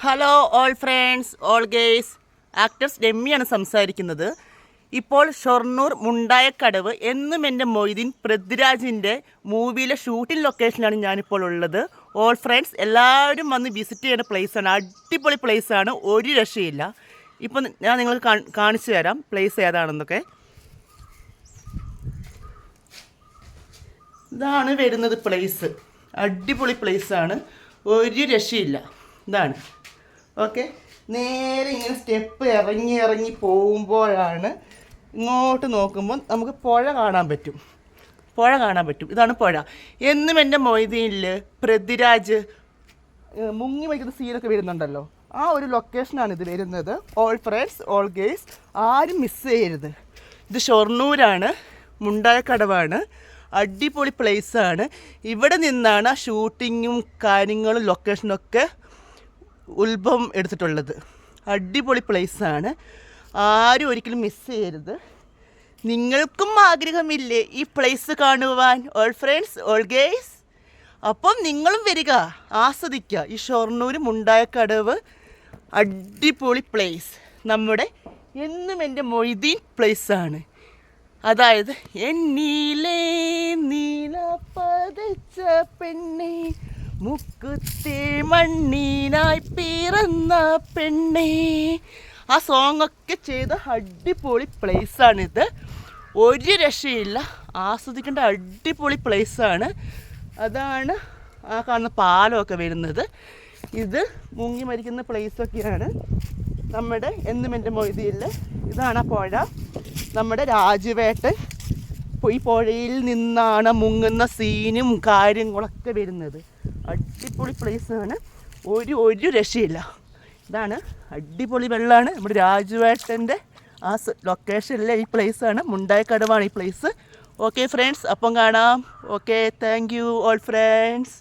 Hello all friends, all guys. Actors രമ്യാണ് സംസാരിക്കുന്നത്. ഇപ്പോൾ ഷൊർണൂർ മുണ്ടായക്കടവ് എന്നും എൻ്റെ മൊയ്തീൻ പൃഥ്വിരാജിൻ്റെ മൂവിയിലെ ഷൂട്ടിംഗ് ലൊക്കേഷനിലാണ് ഞാനിപ്പോൾ ഉള്ളത്. ഓൾ ഫ്രണ്ട്സ് എല്ലാവരും വന്ന് വിസിറ്റ് ചെയ്യുന്ന പ്ലേസാണ്. അടിപൊളി പ്ലേസാണ്, ഒരു രക്ഷയില്ല. ഇപ്പം ഞാൻ നിങ്ങൾക്ക് കാണിച്ചു തരാം പ്ലേസ് ഏതാണെന്നൊക്കെ. ഇതാണ് വരുന്നത് പ്ലേസ്. അടിപൊളി പ്ലേസാണ്, ഒരു രക്ഷയില്ല. ഇതാണ് ഓക്കെ. നേരെ ഇങ്ങനെ സ്റ്റെപ്പ് ഇറങ്ങി പോകുമ്പോഴാണ് ഇങ്ങോട്ട് നോക്കുമ്പോൾ നമുക്ക് പുഴ കാണാൻ പറ്റും. ഇതാണ് പുഴ. എന്നും എൻ്റെ മൊയ്തീനിൽ പൃഥ്വിരാജ് മുങ്ങി വയ്ക്കുന്ന സീനൊക്കെ വരുന്നുണ്ടല്ലോ, ആ ഒരു ലൊക്കേഷനാണ് ഇത് വരുന്നത്. ഓൾ ഫ്രണ്ട്സ്, ഓൾ ഗേയ്സ്, ആരും മിസ് ചെയ്യരുത്. ഇത് ഷൊർണൂരാണ്, മുണ്ടായക്കടവാണ്. അടിപൊളി പ്ലേസാണ്. ഇവിടെ നിന്നാണ് ഷൂട്ടിങ്ങും കാര്യങ്ങളും ലൊക്കേഷനൊക്കെ ഉത്ഭവം എടുത്തിട്ടുള്ളത്. അടിപൊളി പ്ലേസാണ്, ആരും ഒരിക്കലും മിസ് ചെയ്യരുത്. നിങ്ങൾക്കും ആഗ്രഹമില്ലേ ഈ പ്ലേസ് കാണുവാൻ? ഓൾ ഫ്രണ്ട്സ്, ഓൾ ഗേയ്സ്, അപ്പം നിങ്ങളും വരിക, ആസ്വദിക്കുക. ഈ ഷൊർണൂർ മുണ്ടായക്കടവ് അടിപൊളി പ്ലേസ് നമ്മുടെ എന്നും എൻ്റെ മൊയ്തീൻ പ്ലേസാണ്. അതായത് എന്നീലേ നീല പതച്ച പെണ്ണേ, മുക്കുത്തി മണ്ണീനായി പിറന്ന പെണ്ണേ, ആ സോങ്ങൊക്കെ ചെയ്ത അടിപൊളി പ്ലേസാണിത്. ഒരു രക്ഷയില്ല, ആസ്വദിക്കേണ്ട അടിപൊളി പ്ലേസാണ്. അതാണ് ആ കാണുന്ന പാലമൊക്കെ വരുന്നത്. ഇത് മുങ്ങി മരിക്കുന്ന പ്ലേസൊക്കെയാണ് നമ്മുടെ എന്നും എൻ്റെ മൊയ്തീനിൽ. ഇതാണ് ആ പുഴ. നമ്മുടെ രാജുവേട്ടൻ ഈ പുഴയിൽ നിന്നാണ് മുങ്ങുന്ന സീനും കാര്യങ്ങളൊക്കെ വരുന്നത്. അടിപൊളി പ്ലേസാണ്, ഒരു രക്ഷയില്ല. ഇതാണ് അടിപൊളി വെള്ളമാണ്. നമ്മുടെ രാജുവേട്ടൻ്റെ ആ ലൊക്കേഷനിലെ ഈ പ്ലേസാണ്, മുണ്ടായക്കടവാണ് ഈ പ്ലേസ്. ഓക്കെ ഫ്രണ്ട്സ്, അപ്പം കാണാം. Okay, thank you all friends.